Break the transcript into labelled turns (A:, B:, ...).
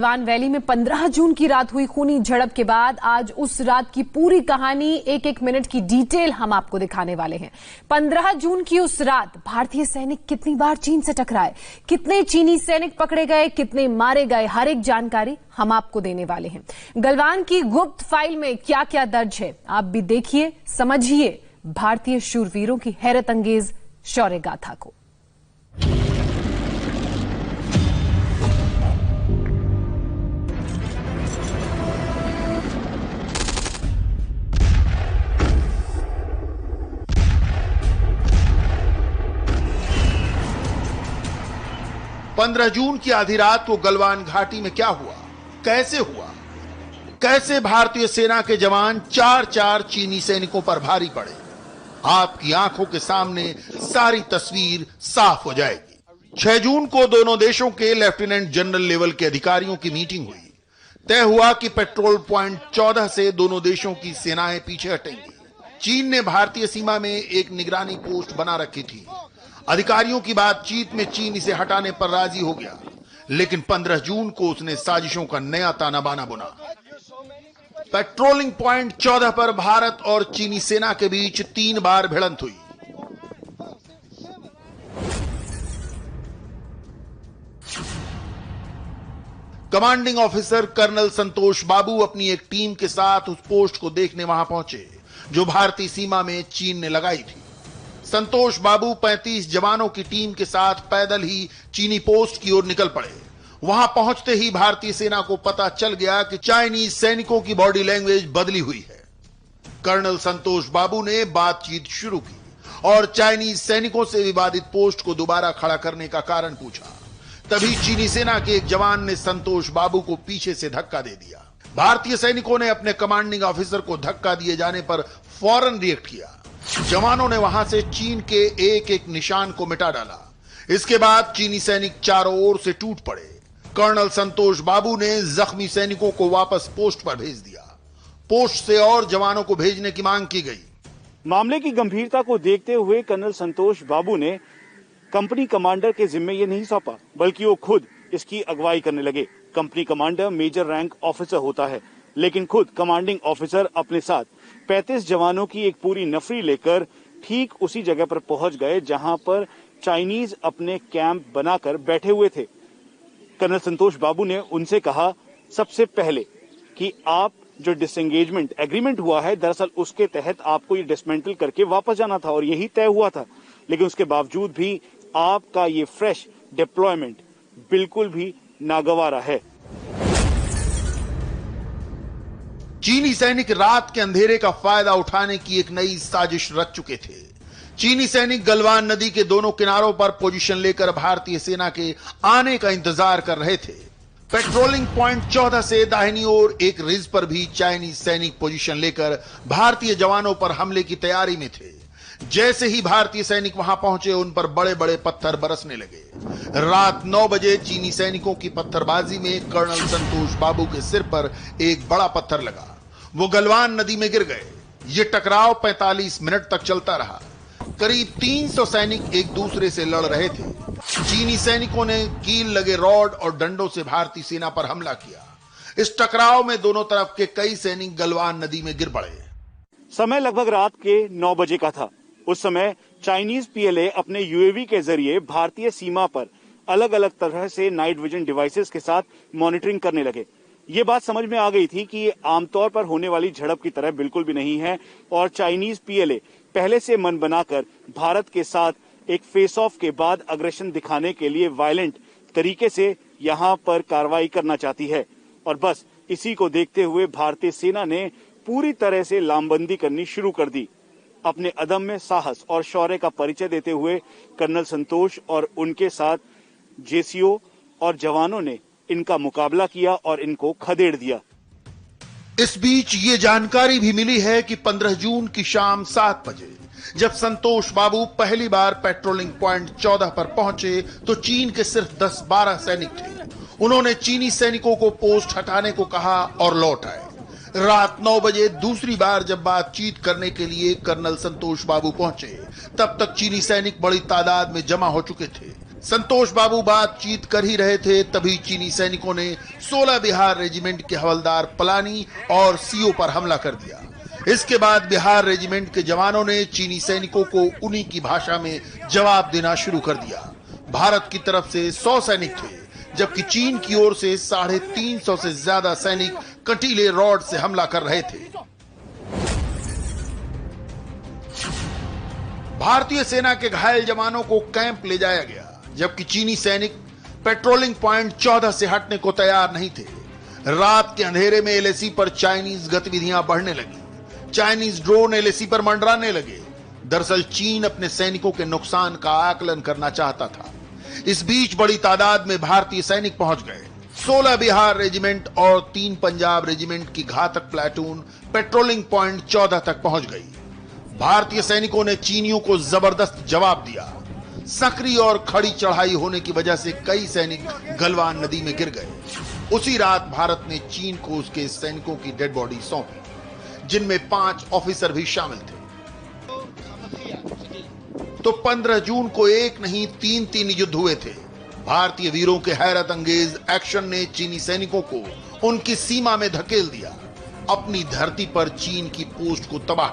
A: Galwan valley में 15 जून की रात हुई खूनी झड़प के बाद आज उस रात की पूरी कहानी एक एक मिनट की डिटेल हम आपको दिखाने वाले हैं। 15 जून की उस रात भारतीय सैनिक कितनी बार चीन से टकराए, कितने चीनी सैनिक पकड़े गए, कितने मारे गए, हर एक जानकारी हम आपको देने वाले हैं। गलवान की गुप्त फाइल में क्या क्या दर्ज है आप भी देखिए, समझिए भारतीय शूरवीरों की हैरत अंगेज शौर्य गाथा को।
B: पंद्रह जून की आधी रात को गलवान घाटी में क्या हुआ, कैसे हुआ, कैसे भारतीय सेना के जवान चार चीनी सैनिकों पर भारी पड़े, आपकी आंखों के सामने सारी तस्वीर साफ हो जाएगी। 6 जून को दोनों देशों के लेफ्टिनेंट जनरल लेवल के अधिकारियों की मीटिंग हुई। तय हुआ कि पेट्रोल पॉइंट 14 से दोनों देशों की सेनाएं पीछे हटेंगी। चीन ने भारतीय सीमा में एक निगरानी पोस्ट बना रखी थी। अधिकारियों की बातचीत में चीन इसे हटाने पर राजी हो गया, लेकिन 15 जून को उसने साजिशों का नया ताना बाना बुना। पेट्रोलिंग पॉइंट 14 पर भारत और चीनी सेना के बीच 3 बार भिड़ंत हुई। कमांडिंग ऑफिसर कर्नल संतोष बाबू अपनी एक टीम के साथ उस पोस्ट को देखने वहां पहुंचे जो भारतीय सीमा में चीन ने लगाई थी। संतोष बाबू 35 जवानों की टीम के साथ पैदल ही चीनी पोस्ट की ओर निकल पड़े। वहां पहुंचते ही भारतीय सेना को पता चल गया कि चाइनीज सैनिकों की बॉडी लैंग्वेज बदली हुई है। कर्नल संतोष बाबू ने बातचीत शुरू की और चाइनीज सैनिकों से विवादित पोस्ट को दोबारा खड़ा करने का कारण पूछा। तभी चीनी सेना के एक जवान ने संतोष बाबू को पीछे से धक्का दे दिया। भारतीय सैनिकों ने अपने कमांडिंग ऑफिसर को धक्का दिए जाने पर फौरन रिएक्ट किया। जवानों ने वहां से चीन के एक एक निशान को मिटा डाला। इसके बाद चीनी सैनिक चारों ओर से टूट पड़े। कर्नल संतोष बाबू ने जख्मी सैनिकों को वापस पोस्ट पर भेज दिया। पोस्ट से और जवानों को भेजने की मांग की गई।
C: मामले की गंभीरता को देखते हुए कर्नल संतोष बाबू ने कंपनी कमांडर के जिम्मे ये नहीं सौंपा, बल्कि वो खुद इसकी अगुवाई करने लगे। Company commander major rank officer होता है, लेकिन खुद कमांडिंग ऑफिसर अपने साथ 35 जवानों की एक पूरी नफरी लेकर ठीक उसी जगह पर पहुंच गए जहां पर चाइनीज अपने कैंप बनाकर बैठे हुए थे। कर्नल संतोष बाबू ने उनसे कहा सबसे पहले कि आप जो डिसएंगेजमेंट एग्रीमेंट हुआ है, दरअसल उसके तहत आपको ये डिसमेंटल करके वापस जाना था और यही तय हुआ था, लेकिन उसके बावजूद भी आपका ये फ्रेश डिप्लॉयमेंट बिल्कुल भी नागवारा है।
B: चीनी सैनिक रात के अंधेरे का फायदा उठाने की एक नई साजिश रच चुके थे। चीनी सैनिक गलवान नदी के दोनों किनारों पर पोजीशन लेकर भारतीय सेना के आने का इंतजार कर रहे थे। पेट्रोलिंग पॉइंट 14 से दाहिनी ओर एक रिज पर भी चाइनीज सैनिक पोजीशन लेकर भारतीय जवानों पर हमले की तैयारी में थे। जैसे ही भारतीय सैनिक वहां पहुंचे, उन पर बड़े बड़े पत्थर बरसने लगे। रात 9 बजे चीनी सैनिकों की पत्थरबाजी में कर्नल संतोष बाबू के सिर पर एक बड़ा पत्थर लगा। वो गलवान नदी में गिर गए। ये टकराव 45 मिनट तक चलता रहा। करीब 300 सैनिक एक दूसरे से लड़ रहे थे। चीनी सैनिकों ने कील लगे रॉड और डंडों से भारतीय सेना पर हमला किया। इस टकराव में दोनों तरफ के कई सैनिक गलवान नदी में गिर पड़े।
C: समय लगभग रात के 9 बजे का था। उस समय चाइनीज पीएलए अपने यूएवी के जरिए भारतीय सीमा पर अलग अलग तरह से नाइट विजन डिवाइसेस के साथ मॉनिटरिंग करने लगे। ये बात समझ में आ गई थी कि ये आमतौर पर होने वाली झड़प की तरह बिल्कुल भी नहीं है और चाइनीज पीएलए पहले से मन बनाकर भारत के साथ एक फेस ऑफ के बाद अग्रेशन दिखाने के लिए वायलेंट तरीके से यहाँ पर कार्रवाई करना चाहती है। और बस इसी को देखते हुए भारतीय सेना ने पूरी तरह से लामबंदी करनी शुरू कर दी। अपने अदम्य साहस और शौर्य का परिचय देते हुए कर्नल संतोष और उनके साथ जेसीओ और जवानों ने इनका मुकाबला किया और इनको खदेड़ दिया।
B: इस बीच ये जानकारी भी मिली है कि 15 जून की शाम 7 बजे जब संतोष बाबू पहली बार पेट्रोलिंग पॉइंट 14 पर पहुंचे तो चीन के सिर्फ 10-12 सैनिक थे। उन्होंने चीनी सैनिकों को पोस्ट हटाने को कहा और लौट आए। रात 9 बजे दूसरी बार जब बातचीत करने के लिए कर्नल संतोष बाबू पहुंचे, तब तक चीनी सैनिक बड़ी तादाद में जमा हो चुके थे। संतोष बाबू बातचीत कर ही रहे थे, तभी चीनी सैनिकों ने 16 बिहार रेजिमेंट के हवलदार पलानी और सीओ पर हमला कर दिया। इसके बाद बिहार रेजिमेंट के जवानों ने चीनी सैनिकों को उन्हीं की भाषा में जवाब देना शुरू कर दिया। भारत की तरफ से 100 सैनिक थे, जबकि चीन की ओर से 350 से ज्यादा सैनिक कटीले रॉड से हमला कर रहे थे। भारतीय सेना के घायल जवानों को कैंप ले जाया गया, जबकि चीनी सैनिक पेट्रोलिंग पॉइंट 14 से हटने को तैयार नहीं थे। रात के अंधेरे में एलएसी पर चाइनीज गतिविधियां बढ़ने लगी। चाइनीज ड्रोन एलएसी पर मंडराने लगे। दरअसल चीन अपने सैनिकों के नुकसान का आकलन करना चाहता था। इस बीच बड़ी तादाद में भारतीय सैनिक पहुंच गए। 16 बिहार रेजिमेंट और 3 पंजाब रेजिमेंट की घातक प्लेटून पेट्रोलिंग पॉइंट 14 तक पहुंच गई। भारतीय सैनिकों ने चीनियों को जबरदस्त जवाब दिया। सकरी और खड़ी चढ़ाई होने की वजह से कई सैनिक गलवान नदी में गिर गए। उसी रात भारत ने चीन को उसके सैनिकों की डेड बॉडी सौंपी, जिनमें 5 ऑफिसर भी शामिल थे। तो 15 जून को एक नहीं 3 युद्ध हुए थे। भारतीय वीरों के हैरत अंगेज एक्शन ने चीनी सैनिकों को उनकी सीमा में धकेल दिया, अपनी धरती पर चीन की पोस्ट को तबाह